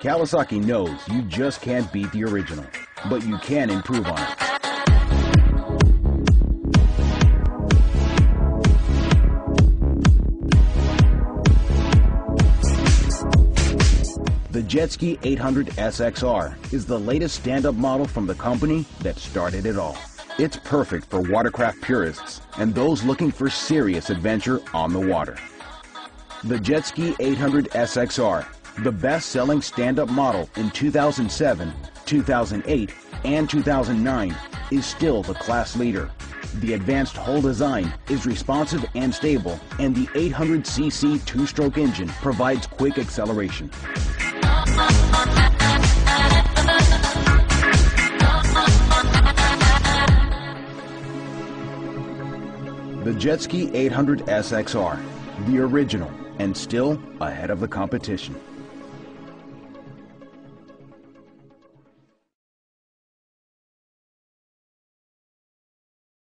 Kawasaki knows you just can't beat the original, but you can improve on it. The Jetski 800 SXR is the latest stand-up model from the company that started it all. It's perfect for watercraft purists and those looking for serious adventure on the water. The Jetski 800 SXR, the best-selling stand-up model in 2007, 2008, and 2009, is still the class leader. The advanced hull design is responsive and stable, and the 800cc two-stroke engine provides quick acceleration. The Jetski 800 SXR, the original, and still ahead of the competition.